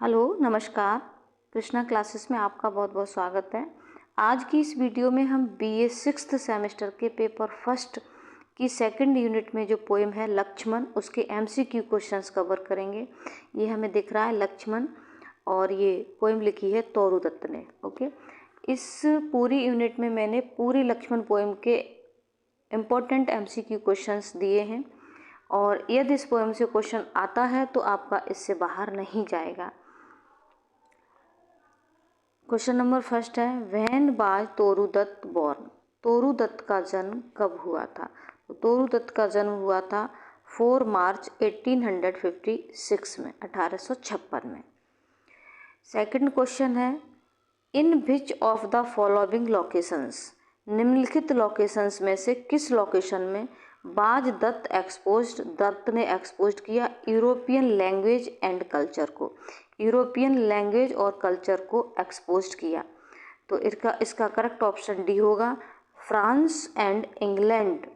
Hello नमस्कार। Krishna classes में आपका बहुत बहुत स्वागत है। आज की इस वीडियो में हम बीए सिक्स्थ सेमेस्टर के पेपर फर्स्ट की सेकंड यूनिट में जो पोएम है लक्ष्मण, उसके एमसीक्यू क्वेश्चंस कवर करेंगे। ये हमें दिख रहा है लक्ष्मण, और ये पोएम लिखी है तोरू दत्त ने। ओके, इस पूरी यूनिट में मैंने पूरी लक्ष्मण पोएम के इम्पोर्टेंट एमसीक्यू क्वेश्चंस दिए हैं, और यदि इस पोएम से क्वेश्चन आता है तो आपका इससे बाहर नहीं जाएगा। क्वेश्चन नंबर फर्स्ट है, when was Toru Dutt born? Toru Dutt का जन्म कब हुआ था? तो तोरू दत्त का जन्म हुआ था 4 मार्च 1856 में, 1856 में। सेकंड क्वेश्चन है, in which of the following locations? निम्नलिखित लोकेशंस में से किस लोकेशन में बाज दत्त ने एक्सपोज किया यूरोपियन लैंग्वेज एंड कल्चर को? यूरोपियन लैंग्वेज और कल्चर को एक्सपोज किया। तो इसका करेक्ट ऑप्शन डी होगा, फ्रांस एंड इंग्लैंड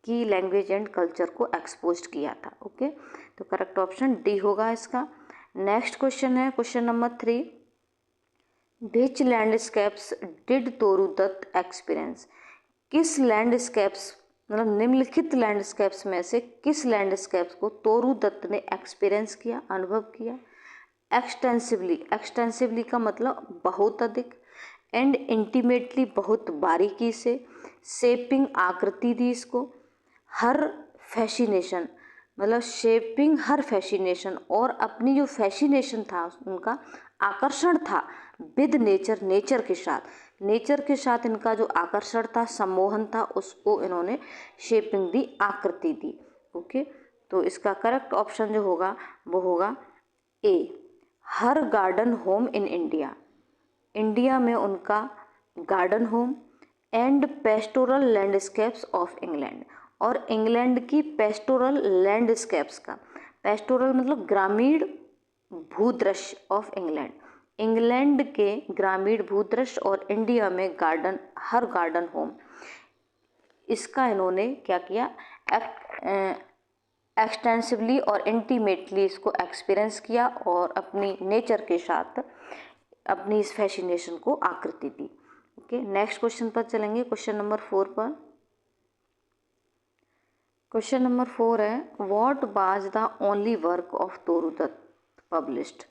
की लैंग्वेज एंड कल्चर को एक्सपोज किया था। ओके, तो करेक्ट ऑप्शन डी होगा इसका। नेक्स्ट क्वेश्चन है question number 3, which landscapes did Toru Dutt experience? किस लैंडस्केप्स, मतलब निम्नलिखित लैंडस्केप्स में से किस लैंडस्केप्स को तोरू दत्त ने एक्सपीरियंस किया, अनुभव किया? एक्सटेंसिवली का मतलब बहुत अधिक, एंड इंटीमेटली बहुत बारीकी से, शेपिंग आकृति दी इसको, हर फैसिनेशन मतलब शेपिंग हर फैसिनेशन, और अपनी जो फैसिनेशन था उनका आकर्षण था विद नेचर, नेचर के साथ इनका जो आकर्षण था, सम्मोहन था, उसको इन्होंने शेपिंग दी, आकृति दी। ओके, तो इसका करेक्ट ऑप्शन जो होगा वो होगा A, her garden home in India. India में उनका garden home, and pastoral landscapes of England, और इंग्लैंड की पेस्टोरल लैंडस्केप्स का, पेस्टोरल मतलब ग्रामीण भूदृश्य ऑफ इंग्लैंड, इंग्लैंड के ग्रामीण भूदृश्य, और इंडिया में गार्डन, हर गार्डन होम, इसका इन्होंने क्या किया, एक्सटेंसिवली और इंटीमेटली इसको एक्सपीरियंस किया, और अपनी नेचर के साथ अपनी इस फैसिनेशन को आकृति दी। ओके, नेक्स्ट क्वेश्चन पर चलेंगे, क्वेश्चन नंबर 4 पर। क्वेश्चन नंबर 4 है, what was the only work of Toru Dutt published?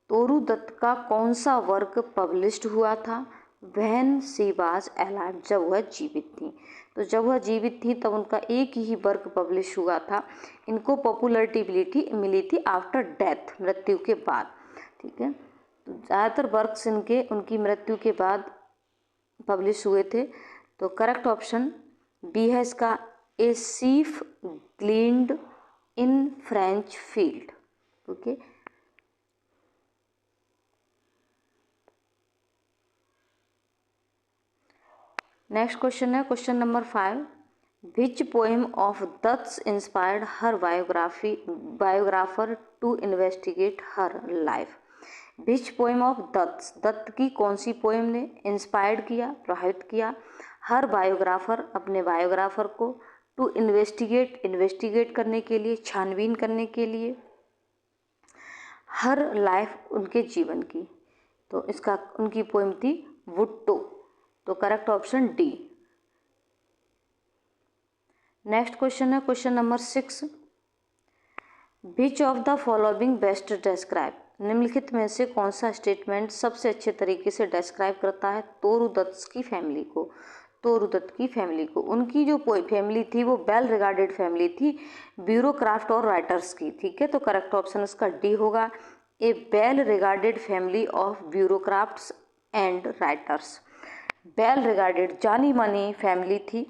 Toru Dutt का कौन सा वर्क पब्लिश्ड हुआ था व्हेन शी वाज अलाइव, जब वह जीवित थी? तो जब वह जीवित थी तब उनका एक ही वर्क पब्लिश हुआ था। इनको पॉपुलैरिटी मिली थी आफ्टर डेथ, मृत्यु के बाद। ठीक है, तो ज़्यादातर वर्क्स इनके उनकी मृत्यु के बाद पब्लिश हुए थे। तो करेक्ट ऑप्शन बी है इसका, a sheaf gleaned in French field. Okay, next question है question number 5, which poem of Dutt's inspired her biographer to investigate her life? Which poem of Dutt की कौन सी पोएम ने इंस्पायर्ड किया, प्रभावित किया हर बायोग्राफर, अपने बायोग्राफर को, टू इन्वेस्टिगेट करने के लिए, छानबीन करने के लिए हर लाइफ, उनके जीवन की? तो इसका उनकी पोएम थी वुट्टो। तो correct option D. Next question है question number 6, which of the following best describe? निम्नलिखित में से कौन सा स्टेटमेंट सबसे अच्छे तरीके से डिस्क्राइब करता है तोरू दत्त की फैमिली को? तोरू दत्त की फैमिली को, उनकी जो फैमिली थी वो वेल रिगार्डेड फैमिली थी, ब्यूरोक्राफ्ट और राइटर्स की। ठीक है, तो करेक्ट ऑप्शन इसका डी होगा, a well regarded family of bureaucrats and writers. Well regarded, जानी मानी फैमिली थी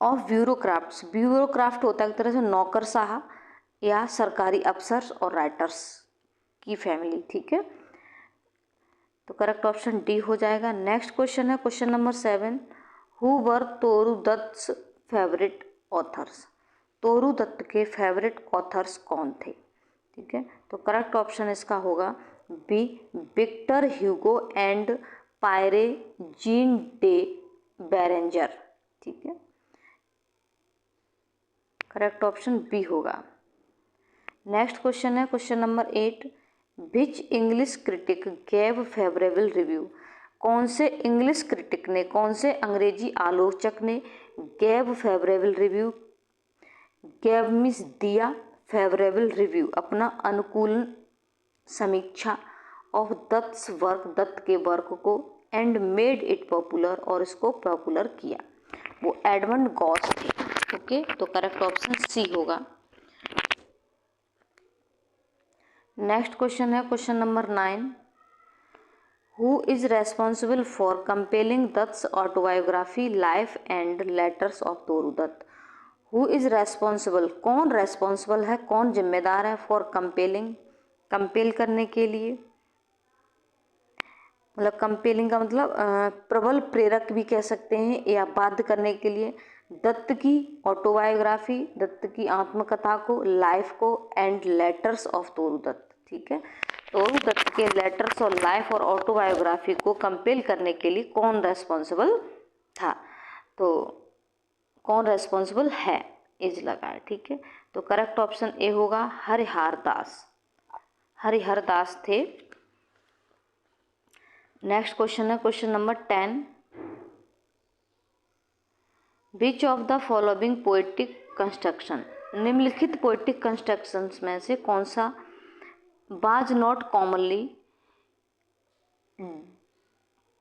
ऑफ ब्यूरोक्राफ्ट्स। ब्यूरोक्राफ्ट होता है एक तरह से नौकरशाह या सरकारी अफसर, और राइटर्स की फैमिली। ठीक है, तो करेक्ट ऑप्शन डी हो जाएगा। नेक्स्ट क्वेश्चन है question number 7, who were Toru Dutt favourite authors? Toru Dutt के फेवरेट ऑथर्स कौन थे? ठीक है, तो करेक्ट ऑप्शन इसका होगा B, Victor Hugo and Pierre Jean de Beranger. ठीक है, करेक्ट ऑप्शन बी होगा। नेक्स्ट क्वेश्चन है question number 8, which English critic gave favourable review. कौन से इंग्लिश क्रिटिक ने, कौन से अंग्रेजी आलोचक ने gave favourable review, gave means दिया, फेवरेबल रिव्यू अपना अनुकूल समीक्षा ऑफ दत्त वर्क, दत्त के वर्क को, एंड मेड इट पॉपुलर और इसको पॉपुलर किया, वो एडमंड गॉस थे। ओके, तो करेक्ट ऑप्शन सी होगा। नेक्स्ट क्वेश्चन है question number 9, who is responsible for compelling Dutt autobiography life and letters of Toru Dutt. Who is responsible, कौन रेस्पॉन्सिबल है, कौन जिम्मेदार है, फॉर कंपेलिंग, कंपेल करने के लिए, मतलब कंपेलिंग का मतलब प्रबल प्रेरक भी कह सकते हैं या बाध्य करने के लिए, दत्त की ऑटोबायोग्राफी, दत्त की आत्मकथा को, लाइफ को, and letters of Toru Dutt. ठीक है, तोरू दत्त के लेटर्स और लाइफ और ऑटोबायोग्राफी को कंपेल करने के लिए कौन रेस्पॉन्सिबल था, तो कौन रेस्पॉन्सिबल है, इज लगा है। ठीक है, तो करेक्ट ऑप्शन ए होगा हरिहर दास, हरिहर दास थे। नेक्स्ट क्वेश्चन है question number 10, which of the following poetic construction, निम्नलिखित पोएटिक कंस्ट्रक्शंस में से कौन सा was not commonly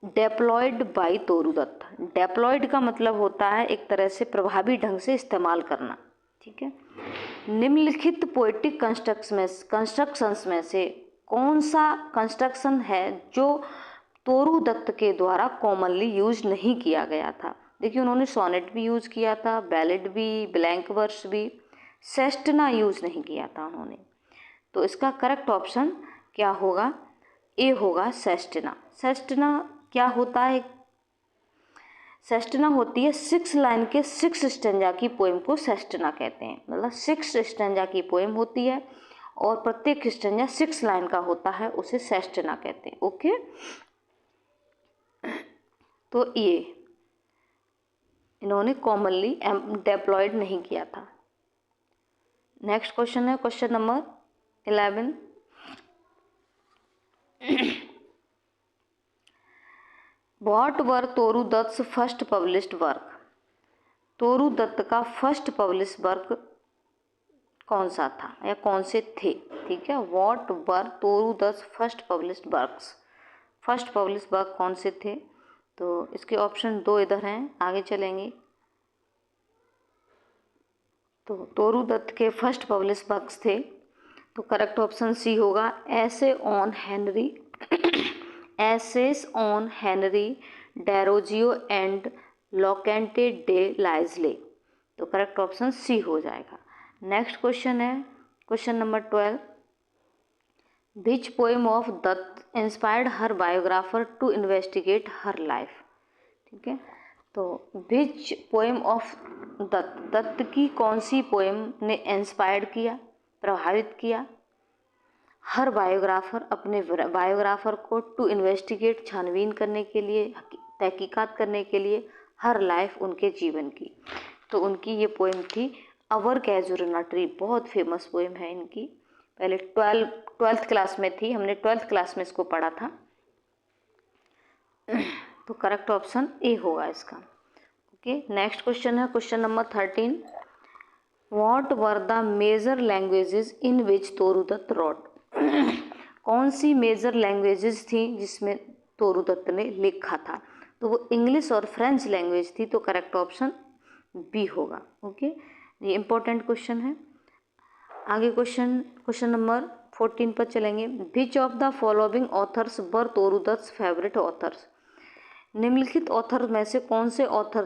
deployed by Toru Dutt. Deployed का मतलब होता है एक तरह से प्रभावी ढंग से इस्तेमाल करना। ठीक है, निम्नलिखित पोएटिक कंस्ट्रक्शंस में से कौन सा कंस्ट्रक्शन है जो तोरू दत्त के द्वारा कॉमनली यूज नहीं किया गया था। देखिए, उन्होंने सोनेट भी यूज किया था, बैलेड भी, ब्लैंक वर्स भी, सेस्टना यूज नहीं किया था उन्होंने। तो इसका करेक्ट ऑप्शन क्या होगा, ए होगा सेस्टना। सेस्टना क्या होता है, सेस्टना होती है 6 लाइन के 6 स्टेंजा की पोएम को सेस्टना कहते हैं, मतलब 6 स्टेंजा की पोएम होती है और प्रत्येक स्टेंजा 6 लाइन का होता है, उसे सेस्टना कहते हैं। ओके, तो ये इन्होंने कॉमनली डेप्लॉयड नहीं किया था। नेक्स्ट क्वेश्चन है question number 11, what were Toru Dutt first published work. Toru Dutt का फर्स्ट पब्लिश वर्क कौन सा था या कौन से थे। ठीक है, what were Toru Dutt first published works, first publish work कौन से थे। तो इसके ऑप्शन 2 इधर हैं, आगे चलेंगे। तो तोरू दत्त के फर्स्ट पब्लिश वर्क्स थे, तो करेक्ट ऑप्शन सी होगा essay on Henry, essays on Henry Derozio and Leconte de Lisle. तो करेक्ट ऑप्शन सी हो जाएगा। नेक्स्ट क्वेश्चन है question number 12, which poem of Dutt inspired her biographer to investigate her life. ठीक है, तो which poem of Dutt, Dutt की कौन सी पोएम ने इंस्पायर्ड किया, प्रभावित किया हर बायोग्राफर, अपने बायोग्राफर को टू इन्वेस्टिगेट, छानबीन करने के लिए, तहकीकात करने के लिए हर लाइफ, उनके जीवन की। तो उनकी ये पोएम थी अवर कैजुरना ट्री, बहुत फेमस पोएम है इनकी। पहले 12th क्लास में थी, हमने 12th क्लास में इसको पढ़ा था। तो करेक्ट ऑप्शन ए होगा इसका। ओके, नेक्स्ट क्वेश्चन है question number 13, what were the major languages in which Toru Dutt wrote. कौन सी मेजर लैंग्वेजेस थी जिसमें तोरू दत्त ने लिखा था। तो वो इंग्लिश और फ्रेंच लैंग्वेज थी, तो करेक्ट ऑप्शन बी होगा। ओके, ये इंपॉर्टेंट क्वेश्चन है। आगे क्वेश्चन नंबर 14 पर चलेंगे। Which of the following authors were Toru Dutt favourite authors. निम्नलिखित ऑथर में से कौन से ऑथर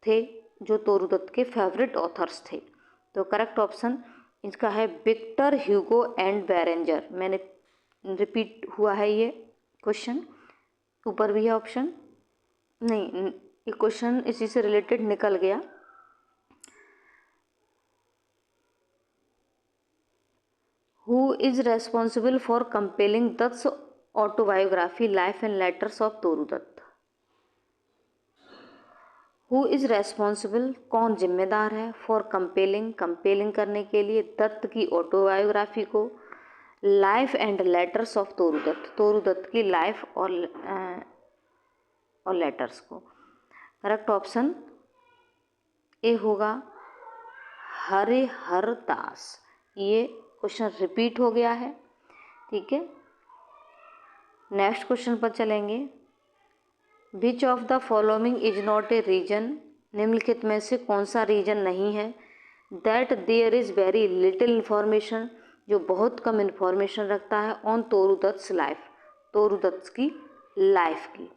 थे जो तोरू दत्त के फेवरेट ऑथर्स थे। तो करेक्ट ऑप्शन इसका है विक्टर ह्यूगो एंड बेरेंजर। मैंने रिपीट हुआ है ये क्वेश्चन, ऊपर भी है ऑप्शन, नहीं ये क्वेश्चन इसी से रिलेटेड निकल गया। Who is responsible for compelling Dutt autobiography life and letters of Toru Dutt. Who is responsible, कौन जिम्मेदार है, फॉर कंपेलिंग, कंपेलिंग करने के लिए दत्त की ऑटोबायोग्राफी को, life and letters of Toru Dutt, Toru Dutt की लाइफ और लेटर्स को। करेक्ट ऑप्शन ए होगा हरिहर दास। ये क्वेश्चन रिपीट हो गया है, ठीक है। नेक्स्ट क्वेश्चन पर चलेंगे। Which of the following is not a reason, निम्नलिखित में से कौन सा रीजन नहीं है। That there is very little information, जो बहुत कम इन्फॉर्मेशन रखता है ऑन तोरू दत्त लाइफ, तोरू दत्त की लाइफ की।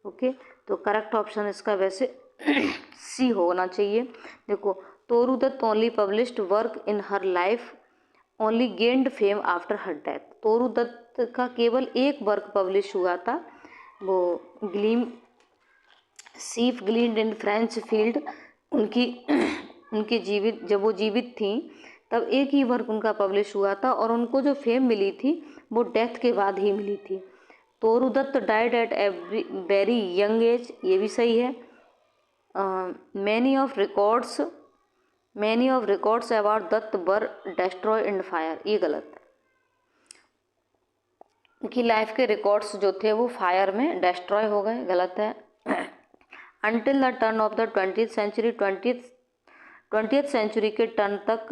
ओके, तो करेक्ट ऑप्शन इसका वैसे सी होना चाहिए। देखो, Toru Dutt only published work in her life only gained fame after her death. Toru Dutt का केवल एक वर्क पब्लिश हुआ था, वो gleam sheaf gleaned in French field. उनकी जीवित, जब वो जीवित थी तब एक ही वर्क उनका पब्लिश हुआ था, और उनको जो फेम मिली थी वो डेथ के बाद ही मिली थी। Toru Dutt died at very young age, ये भी सही है। Many of records about Dutt were destroy in fire, ये गलत है। उनकी लाइफ के रिकॉर्ड्स जो थे वो फायर में डेस्ट्रॉय हो गए, गलत है। Until the turn of the 20th century के टर्न तक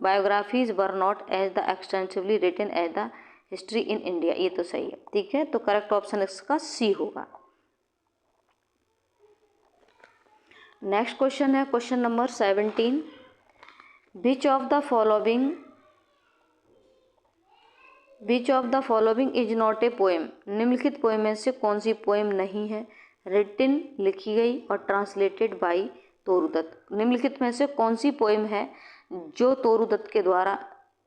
biographies were not as the extensively written as the history in India, ये तो सही है, ठीक है। तो करेक्ट ऑप्शन इसका सी होगा। नेक्स्ट क्वेश्चन है question number 17। Which of the following is not a poem, निम्नलिखित पोएम में से कौन सी पोएम नहीं है। रिटिन, लिखी गई, और ट्रांसलेटेड बाई तोरू दत्त। निम्नलिखित में से कौन सी पोएम है जो तोरू दत्त के द्वारा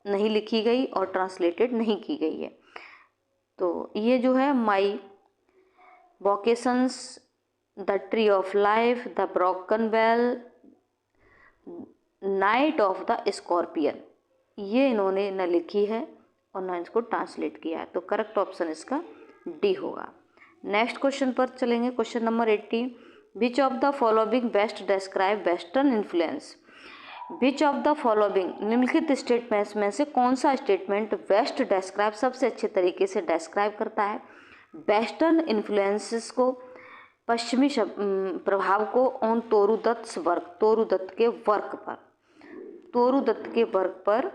नहीं लिखी गई और ट्रांसलेटेड नहीं की गई है। तो ये जो है my vocations, the tree of life, the broken bell, night of the scorpion, ये इन्होंने न लिखी है और न इसको ट्रांसलेट किया है। तो करेक्ट ऑप्शन इसका डी होगा। नेक्स्ट क्वेश्चन पर चलेंगे question number 18। Which of the following best describe western influence. Which of the following, निम्नलिखित स्टेटमेंट्स में से कौन सा स्टेटमेंट वेस्ट डिस्क्राइब, सबसे अच्छे तरीके से डिस्क्राइब करता है वेस्टर्न इन्फ्लुएंसेस को, पश्चिमी प्रभाव को ऑन तोरू दत्त वर्क, तोरू दत्त के वर्क पर। तोरू दत्त के वर्क पर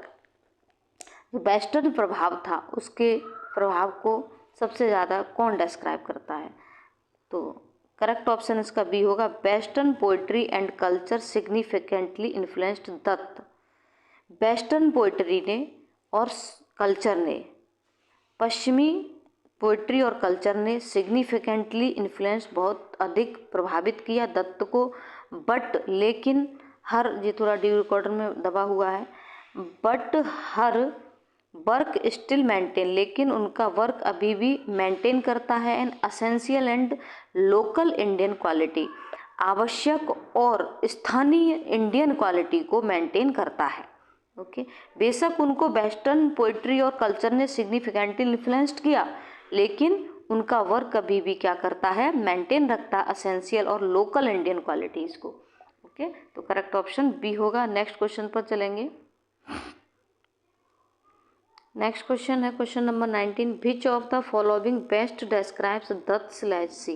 जो वेस्टर्न प्रभाव था उसके प्रभाव को सबसे ज़्यादा कौन डिस्क्राइब करता है। तो करेक्ट ऑप्शन इसका बी होगा। Western poetry and culture significantly influenced Dutt. Western poetry ने और कल्चर ने, पश्चिमी पोइट्री और कल्चर ने सिग्निफिकेंटली इन्फ्लुएंस, बहुत अधिक प्रभावित किया दत्त को। बट लेकिन हर, ये थोड़ा डी रिकॉर्डर में दबा हुआ है, but her work still maintain, लेकिन उनका वर्क अभी भी मेंटेन करता है N essential and local Indian quality, आवश्यक और स्थानीय इंडियन क्वालिटी को मेंटेन करता है। ओके, बेशक उनको वेस्टर्न पोइट्री और कल्चर ने सिग्निफिकेंटली इन्फ्लुएंस्ड किया, लेकिन उनका वर्क अभी भी क्या करता है, मेंटेन रखता है असेंशियल और लोकल इंडियन क्वालिटीज़ को। ओके, तो करेक्ट ऑप्शन बी होगा। नेक्स्ट क्वेश्चन पर चलेंगे। नेक्स्ट क्वेश्चन है question number 19। Which of the following best describes Dutt legacy.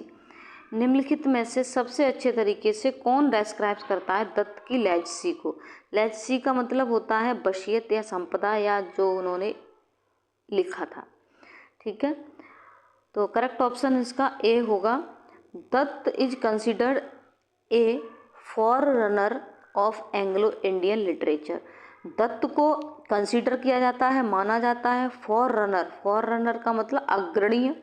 निम्नलिखित में से सबसे अच्छे तरीके से कौन डिस्क्राइब करता है दत्त की लेगेसी को। लेगेसी का मतलब होता है वसीयत या संपदा, या जो उन्होंने लिखा था, ठीक है। तो करेक्ट ऑप्शन इसका ए होगा। Dutt is considered a forerunner of Anglo Indian literature. Dutt को कंसीडर किया जाता है, माना जाता है फॉररनर, फॉररनर का मतलब अग्रणीय,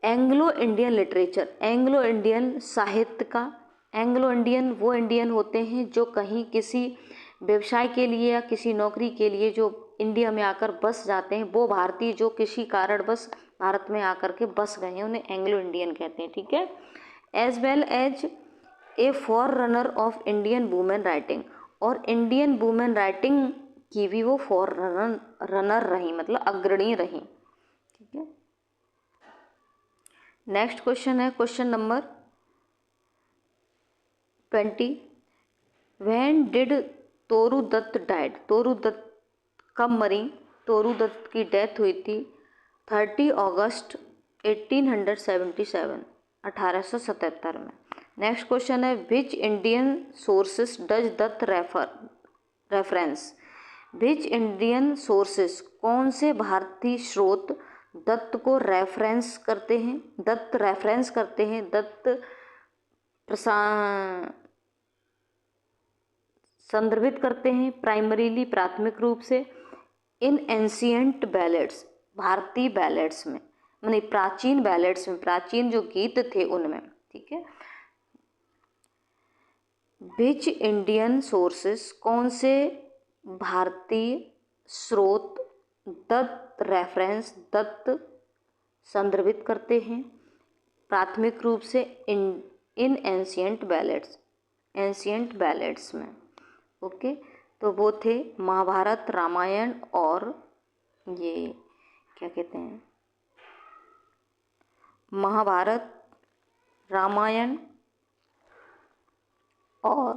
Anglo Indian literature, Anglo Indian साहित्य का। एंग्लो इंडियन वो इंडियन होते हैं जो कहीं किसी व्यवसाय के लिए या किसी नौकरी के लिए जो इंडिया में आकर बस जाते हैं, वो भारतीय जो किसी कारणवश भारत में आकर के बस गए हैं उन्हें एंग्लो इंडियन कहते हैं, ठीक है। As well as a forerunner of Indian women writing, और इंडियन वुमेन राइटिंग की भी वो फॉररनर रही, मतलब अग्रणी रही, ठीक है। नेक्स्ट क्वेश्चन है question number 20 when did Toru Dutt died, Toru Dutt कब मरी? तोरू दत्त की डेथ हुई थी 30 अगस्त 1877, 1877 में। नेक्स्ट क्वेश्चन है which Indian sources does Dutt reference, which Indian sources कौन से भारतीय स्रोत दत्त को रेफरेंस करते हैं, दत्त रेफरेंस करते हैं, दत्त संदर्भित करते हैं प्राइमरीली प्राथमिक रूप से इन एंशियंट बैलेट्स, भारतीय बैलेट्स में, माने प्राचीन बैलेट्स में, प्राचीन जो गीत थे उनमें। ठीक है, विच इंडियन सोर्सेस कौन से भारतीय स्रोत दत्त रेफरेंस, दत्त संदर्भित करते हैं प्राथमिक रूप से in ancient ballets, ancient ballets में। ओके, तो वो थे महाभारत, रामायण और ये क्या कहते हैं, महाभारत, रामायण और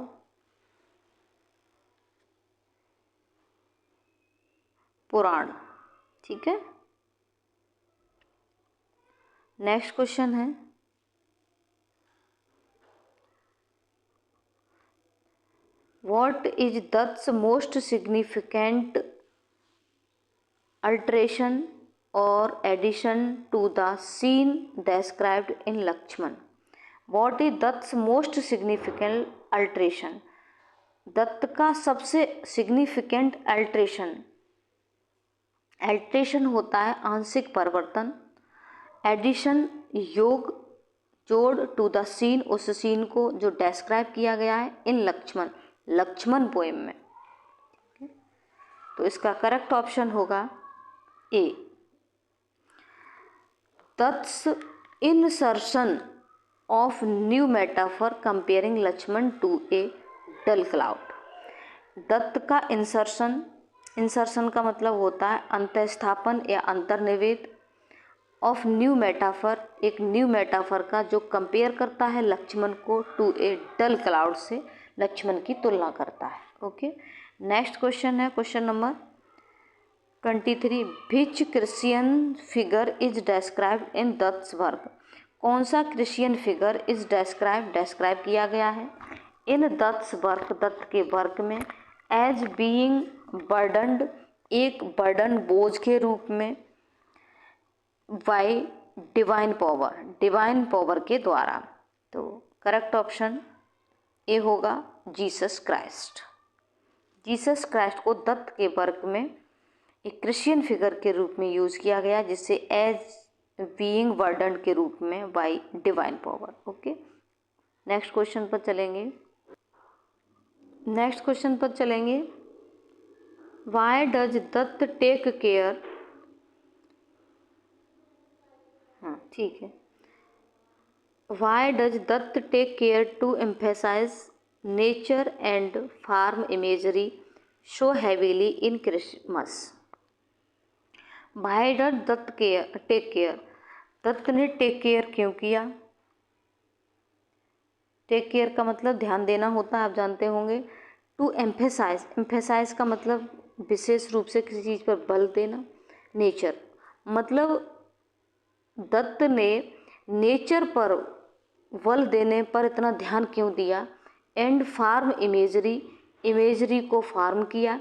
पुराण। ठीक है, नेक्स्ट क्वेश्चन है what is Dutt's most significant alteration और addition to the scene described in Lakshman. What is Dutt's most significant alteration, Dutt का सबसे सिग्निफिकेंट अल्टरेशन, एल्ट्रेशन होता है आंशिक परिवर्तन, एडिशन योग जोड़, टू द सीन उस सीन को जो डेस्क्राइब किया गया है इन लक्ष्मण, लक्ष्मण पोएम में। तो इसका करेक्ट ऑप्शन होगा A, Dutt's insertion of new metaphor comparing Lakshman to a dull cloud. Dutt का इंसर्शन, इंसर्शन का मतलब होता है अंतःस्थापन या अंतर्निवेद, ऑफ न्यू मेटाफर, एक न्यू मेटाफर का जो कंपेयर करता है लक्ष्मण को टू ए डल क्लाउड से, लक्ष्मण की तुलना करता है। ओके, नेक्स्ट क्वेश्चन है question number 23 which Christian figure is described in Dutt's work. कौन सा क्रिश्चियन फिगर इज डेस्क्राइब किया गया है इन दत्त's वर्क, दत्त के वर्क में, एज बीइंग बर्डनड, एक बर्डन बोझ के रूप में, by divine power, divine power के द्वारा। तो करेक्ट ऑप्शन ए होगा जीसस क्राइस्ट। जीसस क्राइस्ट को दत्त के वर्क में एक क्रिश्चियन फिगर के रूप में यूज किया गया, जिससे एज बीइंग बर्डन के रूप में by divine power. Okay, next question पर चलेंगे, नेक्स्ट क्वेश्चन पर चलेंगे why does Dutt take care, हाँ ठीक है, why does Dutt take care to emphasise nature and farm imagery so heavily in Christmas. Why does Dutt take care, Dutt ने टेक केयर क्यों किया? टेक केयर का मतलब ध्यान देना होता है, आप जानते होंगे। टू एम्फेसाइज, एम्फेसाइज का मतलब विशेष रूप से किसी चीज़ पर बल देना। नेचर मतलब दत्त ने नेचर पर बल देने पर इतना ध्यान क्यों दिया? एंड फार्म इमेजरी, इमेजरी को फार्म किया।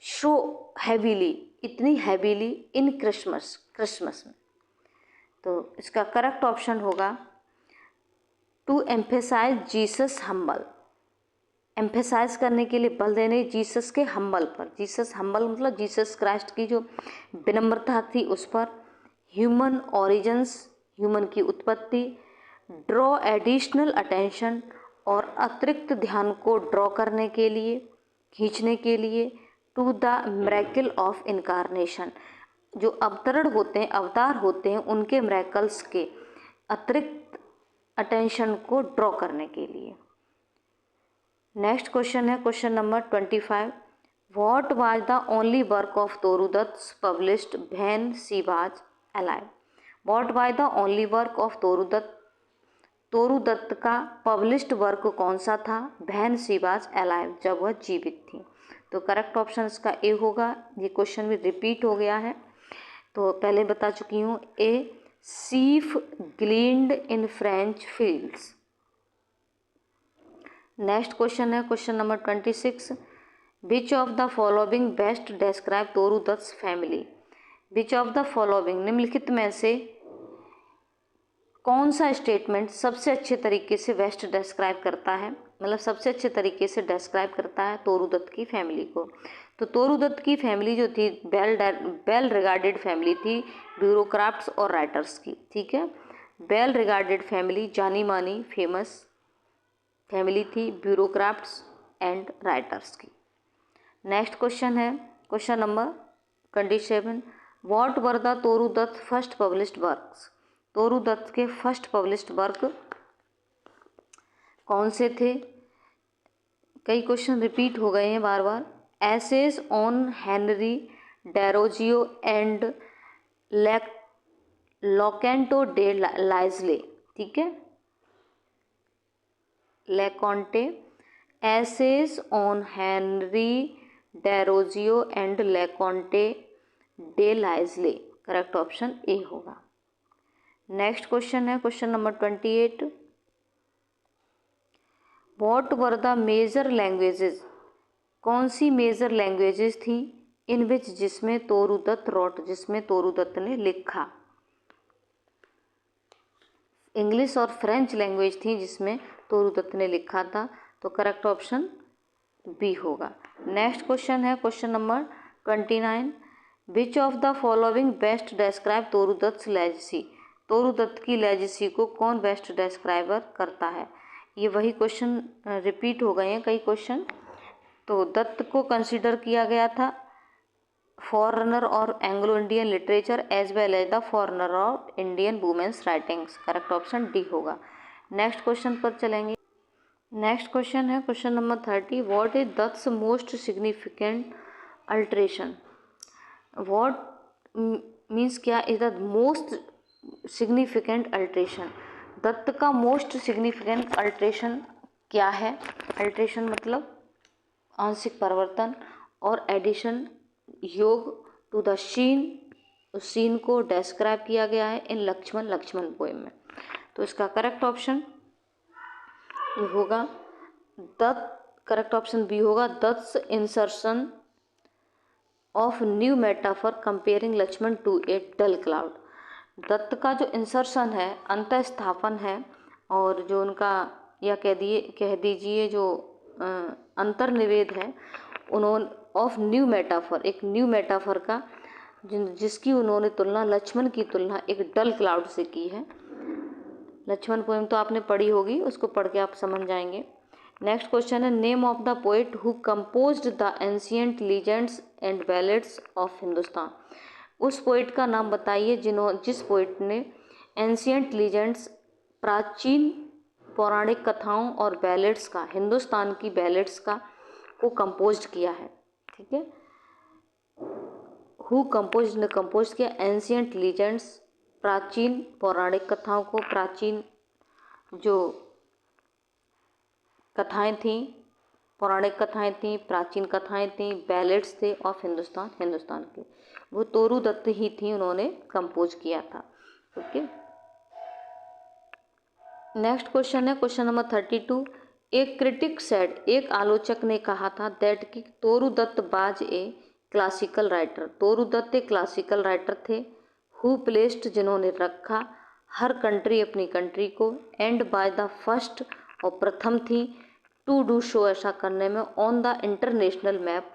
शो हैवीली, इतनी हैवीली इन क्रिसमस, क्रिसमस में। तो इसका करेक्ट ऑप्शन होगा to emphasise Jesus humble, emphasise करने के लिए बल देने जीसस के हम्बल पर। जीसस हम्बल मतलब जीसस क्राइस्ट की जो विनम्रता थी उस पर। ह्यूमन ऑरिजिन्स, ह्यूमन की उत्पत्ति। ड्रॉ एडिशनल अटेंशन, और अतिरिक्त ध्यान को ड्रॉ करने के लिए, खींचने के लिए। To the miracle of incarnation, जो अवतरण होते हैं, अवतार होते हैं, उनके मिरेकल्स के अतिरिक्त अटेंशन को ड्रॉ करने के लिए। नेक्स्ट क्वेश्चन है question number 25 what was the only work of Toru Dutt published when she was alive. What was the only work of Toru Dutt Toru Dutt का पब्लिश्ड वर्क कौन सा था? व्हेन शी वाज अलाइव, जब वह जीवित थी। तो करेक्ट ऑप्शन इसका ए होगा। ये क्वेश्चन भी रिपीट हो गया है, तो पहले बता चुकी हूँ। A sheaf gleaned in French fields. Next question है question number 26। Which of the following best describe Toru Dutt family. Which of the following, निम्नलिखित में से कौन सा स्टेटमेंट सबसे अच्छे तरीके से बेस्ट डिस्क्राइब करता है, मतलब सबसे अच्छे तरीके से डिस्क्राइब करता है तोरू दत्त की फैमिली को। तो तोरू दत्त की फैमिली जो थी वेल रिगार्डेड फैमिली थी ब्यूरोक्राट्स और राइटर्स की, ठीक है। वेल रिगार्डेड फैमिली, जानी मानी फेमस फैमिली थी ब्यूरोक्राट्स एंड राइटर्स की। नेक्स्ट क्वेश्चन है question number 27। What were the Toru Dutt first published works. Toru Dutt के फर्स्ट पब्लिश्ड वर्क कौन से थे? कई क्वेश्चन रिपीट हो गए हैं बार बार। Essays on Henry Derozio and Leconte de Lisle, ठीक है, Leconte. Essays on Henry Derozio and Leconte de Lisle, correct option A होगा। नेक्स्ट क्वेश्चन है question number 28। What were the major languages. कौन सी मेजर लैंग्वेजेस थी इन विच, जिसमें तोरू दत्त रॉट, जिसमें तोरू दत्त ने लिखा। इंग्लिश और फ्रेंच लैंग्वेज थी जिसमें तोरू दत्त ने लिखा था, तो करेक्ट ऑप्शन बी होगा। नेक्स्ट क्वेश्चन है question number 29। Which of the following best describe Toru Dutt legacy. Toru Dutt की लेजेसी को कौन बेस्ट डिस्क्राइबर करता है? ये वही क्वेश्चन रिपीट हो गए हैं कई क्वेश्चन। तो दत्त को कंसिडर किया गया था फॉररनर और Anglo Indian literature as well as the forerunner of Indian women's writings, correct option D होगा। नेक्स्ट क्वेश्चन पर चलेंगे। नेक्स्ट क्वेश्चन है question number 30। What is Dutt's most significant alteration. What means क्या is the most significant alteration. Dutt का most significant alteration क्या है? Alteration मतलब आंशिक परिवर्तन और एडिशन, योग टू द सीन, उस सीन को डिस्क्राइब किया गया है इन लक्ष्मण पोएम में। तो इसका करेक्ट ऑप्शन ये होगा दत्त, करेक्ट ऑप्शन बी होगा। That's insertion of new metaphor comparing Lakshman to a dull cloud. Dutt का जो इंसर्शन है, अंतः स्थापन है, और जो उनका या कह दीजिए जो अंतर्निवेद है, उन्होंने ऑफ न्यू मेटाफर, एक न्यू मेटाफर का जिसकी उन्होंने तुलना, लक्ष्मण की तुलना एक डल क्लाउड से की है। लक्ष्मण पोएम तो आपने पढ़ी होगी, उसको पढ़ के आप समझ जाएंगे। नेक्स्ट क्वेश्चन है name of the poet who composed the ancient legends and ballads of Hindustan. उस पोएट का नाम बताइए जिस पोएट ने एंशिएंट लीजेंड्स, प्राचीन पौराणिक कथाओं और बैलेड्स का, हिंदुस्तान की बैलेड्स का को कंपोज किया है, ठीक है। हु कंपोज ने कंपोज किया एंशिएंट लीजेंड्स, प्राचीन पौराणिक कथाओं को, प्राचीन जो कथाएं थीं, पौराणिक कथाएं थीं, प्राचीन कथाएं थीं, बैलेड्स थे ऑफ हिंदुस्तान, हिंदुस्तान के, वो तोरू दत्त ही थी, उन्होंने कंपोज किया था, ओके। नेक्स्ट क्वेश्चन है क्वेश्चन नंबर 32। एक क्रिटिक सेड, एक आलोचक ने कहा था दैट कि तोरू दत्त बाज ए क्लासिकल राइटर। तोरू दत्त एक क्लासिकल राइटर थे। हु प्लेस्ड, जिन्होंने रखा, हर कंट्री, अपनी कंट्री को, एंड बाय द फर्स्ट, और प्रथम थी, टू डू शो, ऐसा करने में, ऑन द इंटरनेशनल मैप,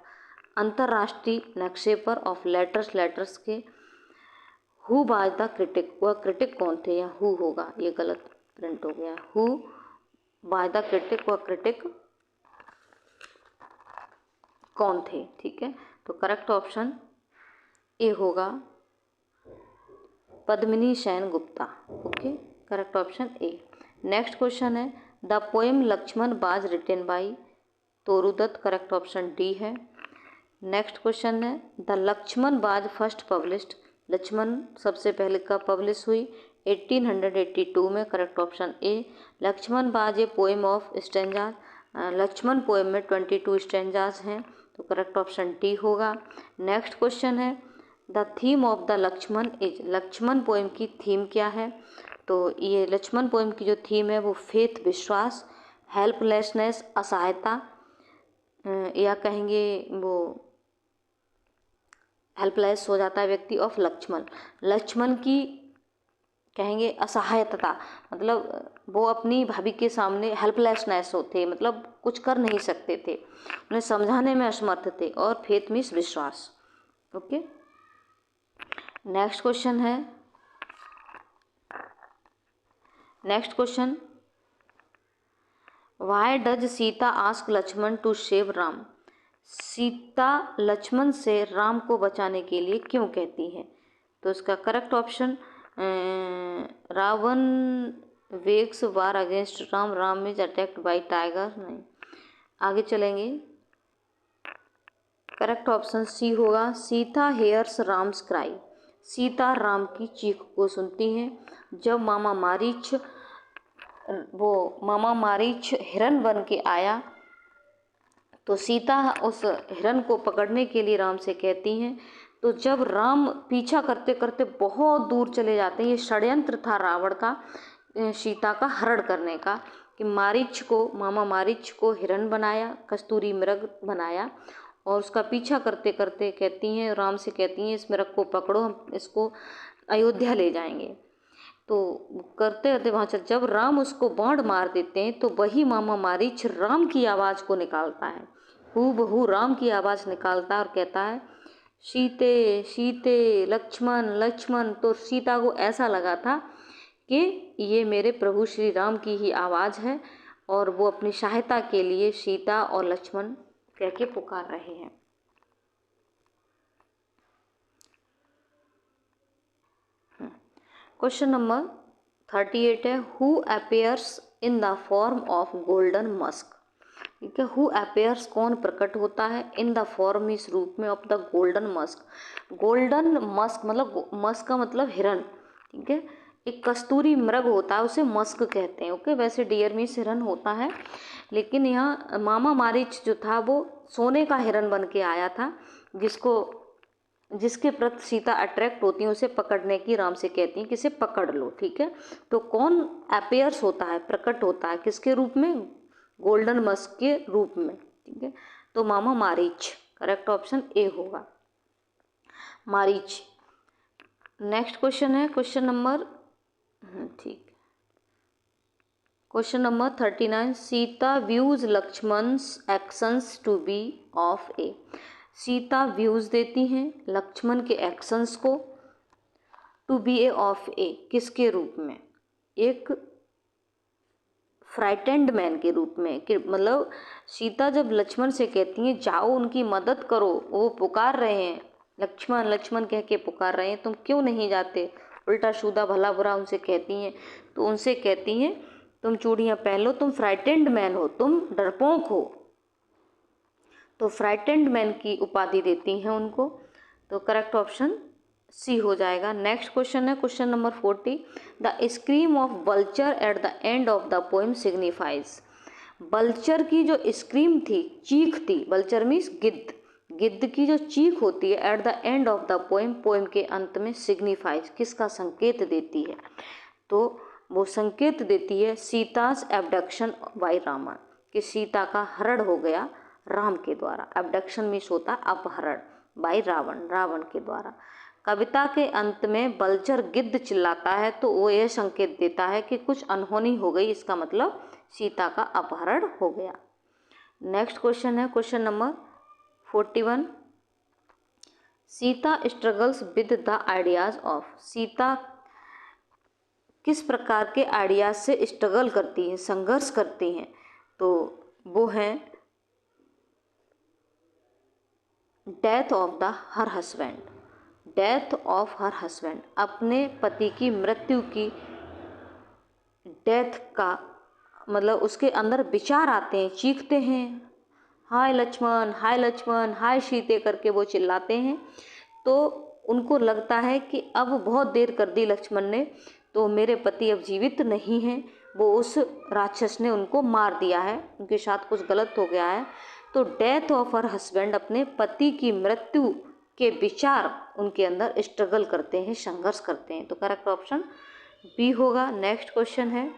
अंतर्राष्ट्रीय नक्शे पर, ऑफ लेटर्स, लेटर्स के। हु बाय द क्रिटिक, वह क्रिटिक कौन थे, या हु होगा, ये गलत प्रिंट हो गया। हु बाय द क्रिटिक, वह क्रिटिक कौन थे, ठीक है। तो करेक्ट ऑप्शन ए होगा Padmini Sen Gupta, okay, correct option A. Next question है the poem Lakshman was written by Toru Dutt, correct option D है। नेक्स्ट क्वेश्चन है the Lakshman was first published, Lakshman सबसे पहले कब पब्लिश हुई? 1882 में। Correct option A. Lakshman was a poem of stanzas, Lakshman poem में 22 स्टैंजाज हैं, तो करेक्ट ऑप्शन डी होगा। नेक्स्ट क्वेश्चन है the theme of the Lakshman is, Lakshman poem की थीम क्या है? तो ये लक्ष्मण पोएम की जो थीम है वो फेथ विश्वास, हेल्पलेसनेस असहायता, या कहेंगे वो हेल्पलेस हो जाता है व्यक्ति ऑफ लक्ष्मण, लक्ष्मण की कहेंगे असहायता, मतलब वो अपनी भाभी के सामने हेल्पलेसनेस होते, मतलब कुछ कर नहीं सकते थे, उन्हें समझाने में असमर्थ थे, और फेथ मीन्स विश्वास। ओके, नेक्स्ट क्वेश्चन है, next question, why does Sita ask Lakshman to save Ram, Sita Lakshman से राम को बचाने के लिए क्यों कहती है? तो इसका correct option Ravan wages war against Ram, Ram is attacked by tiger, नहीं, आगे चलेंगे। करेक्ट ऑप्शन सी होगा, सीता हेयर्स राम्स क्राई, सीता राम की चीख को सुनती हैं। जब मामा मारीच हिरन बन के आया तो सीता उस हिरन को पकड़ने के लिए राम से कहती हैं। तो जब राम पीछा करते करते बहुत दूर चले जाते हैं, ये षड्यंत्र था रावण का सीता का हरण करने का, कि मामा मारीच को हिरन बनाया, कस्तूरी मृग बनाया, और उसका पीछा करते करते कहती हैं, राम से कहती हैं, इस मृग को पकड़ो, हम इसको अयोध्या ले जाएंगे। तो करते करते वहाँ जब राम उसको बाण मार देते हैं तो वही मामा मारीच राम की आवाज़ को निकालता है, हूबहू राम की आवाज़ निकालता है और कहता है सीते सीते लक्ष्मण लक्ष्मण। तो सीता को ऐसा लगा था कि ये मेरे प्रभु श्री राम की ही आवाज़ है, और वो अपनी सहायता के लिए सीता और लक्ष्मण कह के पुकार रहे हैं। क्वेश्चन नंबर 38 है, who appears in the form of golden Musk, ठीक है, हु अपेयर्स कौन प्रकट होता है, इन द फॉर्म इस रूप में, of the golden Musk, golden Musk मतलब मस्क का मतलब हिरन, ठीक है, एक कस्तूरी मृग होता है उसे मस्क कहते हैं। ओके, वैसे डियर मीन्स हिरन होता है, लेकिन यहाँ मामा मारीच जो था वो सोने का हिरन बन के आया था, जिसके प्रति सीता अट्रैक्ट होती है, उसे पकड़ने की राम से कहती हैं कि इसे पकड़ लो, ठीक है। तो कौन अपेयर्स होता है, प्रकट होता है, किसके रूप में, गोल्डन मस्क के रूप में, ठीक है, तो Mama Marich, correct option A होगा, मारीच। नेक्स्ट क्वेश्चन है क्वेश्चन नंबर, ठीक, question number 39, Sita views Lakshman's actions to be of a, Sita views देती हैं लक्ष्मण के एक्शंस को to be a of a, किसके रूप में, एक फ्राइटेंड मैन के रूप में, कि मतलब सीता जब लक्ष्मण से कहती हैं जाओ उनकी मदद करो, वो पुकार रहे हैं, लक्ष्मण लक्ष्मण कह के पुकार रहे हैं, तुम क्यों नहीं जाते, उल्टा सीधा भला बुरा उनसे कहती हैं, तो उनसे कहती हैं तुम चूड़ियाँ पहन लो, तुम फ्राइटेंड मैन हो, तुम डरपोक हो, तो फ्राइटेंड मैन की उपाधि देती हैं उनको, तो करेक्ट ऑप्शन सी हो जाएगा। नेक्स्ट क्वेश्चन है question number 40, the scream of vulture at the end of the poem signifies, vulture की जो स्क्रीम थी, चीख थी, बल्चर मीन्स गिद्ध, गिद्ध की जो चीख होती है eight the end of the poem, poem के अंत में, सिग्निफाइज किसका संकेत देती है, तो वो संकेत देती है सीताज एबडक्शन बाय रावण, कि सीता का हरण हो गया राम के द्वारा, एबडक्शन मीन्स होता अपहरण, बाय रावण, रावण के द्वारा। कविता के अंत में बल्चर गिद्ध चिल्लाता है तो वो यह संकेत देता है कि कुछ अनहोनी हो गई, इसका मतलब सीता का अपहरण हो गया। नेक्स्ट क्वेश्चन है question number 41, Sita struggles with the ideas of, Sita किस प्रकार के आइडियाज से स्ट्रगल करती हैं, संघर्ष करती हैं, तो वो हैं death of the her husband, death of her husband, अपने पति की मृत्यु की, डेथ का मतलब उसके अंदर विचार आते हैं, चीखते हैं हाय लक्ष्मण हाय लक्ष्मण हाय सीते करके वो चिल्लाते हैं, तो उनको लगता है कि अब बहुत देर कर दी लक्ष्मण ने, तो मेरे पति अब जीवित नहीं हैं, वो उस राक्षस ने उनको मार दिया है, उनके साथ कुछ गलत हो गया है। तो डेथ ऑफ हर हस्बैंड, अपने पति की मृत्यु के विचार उनके अंदर स्ट्रगल करते हैं, संघर्ष करते हैं। तो करेक्ट ऑप्शन बी होगा। नेक्स्ट क्वेश्चन है,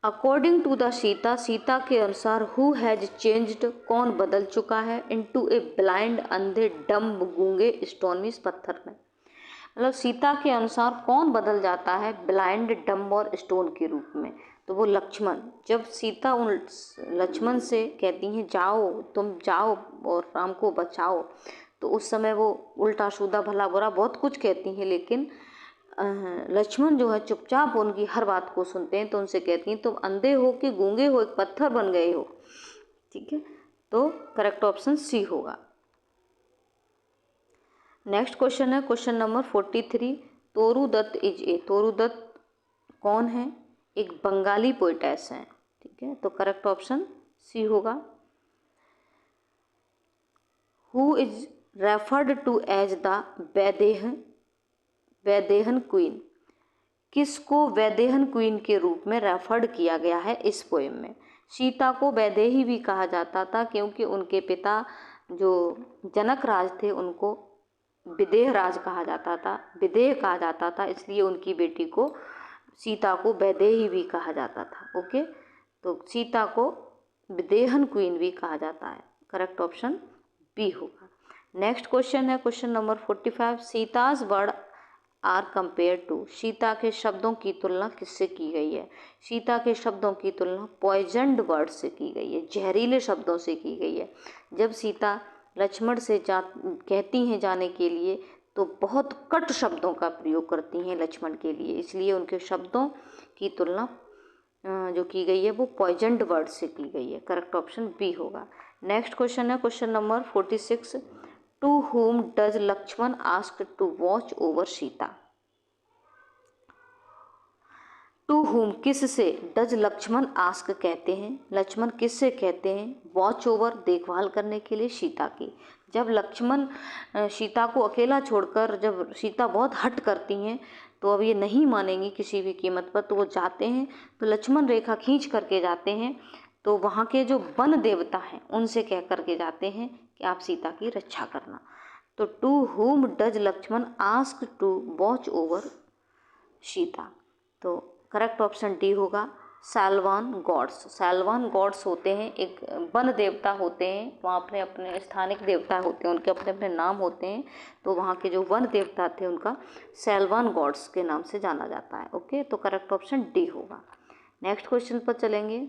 according to the Sita, Sita के अनुसार हु हैज चेंज्ड, कौन बदल चुका है, इनटू ए ब्लाइंड, अंधे, डम्ब, गूंगे, स्टोन मीन्स पत्थर में। मतलब सीता के अनुसार कौन बदल जाता है ब्लाइंड, डम्ब और स्टोन के रूप में, तो वो लक्ष्मण। जब सीता उन लक्ष्मण से कहती हैं जाओ, तुम जाओ और राम को बचाओ, तो उस समय वो उल्टा सीधा भला बुरा बहुत कुछ कहती हैं, लेकिन लक्ष्मण जो है चुपचाप उनकी हर बात को सुनते हैं। तो उनसे कहती हैं तुम अंधे हो कि गूंगे हो, एक पत्थर बन गए हो। ठीक है, तो करेक्ट ऑप्शन सी होगा। नेक्स्ट क्वेश्चन है question number 43, Toru Dutt is a, Toru Dutt कौन है, एक बंगाली पोइटेस हैं। ठीक है, तो करेक्ट ऑप्शन सी होगा। Who is referred to as the Vaidehan queen, किसको वैदेहन क्वीन के रूप में रेफर्ड किया गया है इस पोएम में। सीता को वैदेही भी कहा जाता था, क्योंकि उनके पिता जो जनक राज थे उनको विदेह राज कहा जाता था, विदेह कहा जाता था, इसलिए उनकी बेटी को सीता को वैदेही भी कहा जाता था। ओके, तो सीता को विदेहन क्वीन भी कहा जाता है। करेक्ट ऑप्शन बी होगा। नेक्स्ट क्वेश्चन है question number 45, Sita's word are compare to, Sita के शब्दों की तुलना किससे की गई है। सीता के शब्दों की तुलना पॉइजन्ड वर्ड से की गई है, जहरीले शब्दों से की गई है। जब सीता लक्ष्मण से कहती हैं जाने के लिए, तो बहुत कट शब्दों का प्रयोग करती हैं लक्ष्मण के लिए, इसलिए उनके शब्दों की तुलना जो की गई है वो पॉइजन्ड वर्ड से की गई है। करेक्ट ऑप्शन बी होगा। नेक्स्ट क्वेश्चन है question number 46, to whom does Lakshman ask to watch over Sita, to whom किस से, डज लक्ष्मण आस्क कहते हैं, लक्ष्मण किस से कहते हैं वॉच ओवर, देखभाल करने के लिए सीता की। जब लक्ष्मण सीता को अकेला छोड़कर, जब सीता बहुत हट करती हैं, तो अब ये नहीं मानेंगी किसी भी कीमत पर, तो वो जाते हैं, तो लक्ष्मण रेखा खींच करके जाते हैं, तो वहाँ के जो वन देवता हैं उनसे कह करके जाते हैं कि आप सीता की रक्षा करना। तो to whom does Lakshman ask to watch over Sita, तो करेक्ट ऑप्शन डी होगा। सालवान गॉड्स, सालवान गॉड्स होते हैं, एक वन देवता होते हैं, वहाँ अपने अपने स्थानिक देवता होते हैं, उनके अपने अपने नाम होते हैं। तो वहाँ के जो वन देवता थे उनका सालवान गॉड्स के नाम से जाना जाता है। ओके, तो करेक्ट ऑप्शन डी होगा। नेक्स्ट क्वेश्चन पर चलेंगे।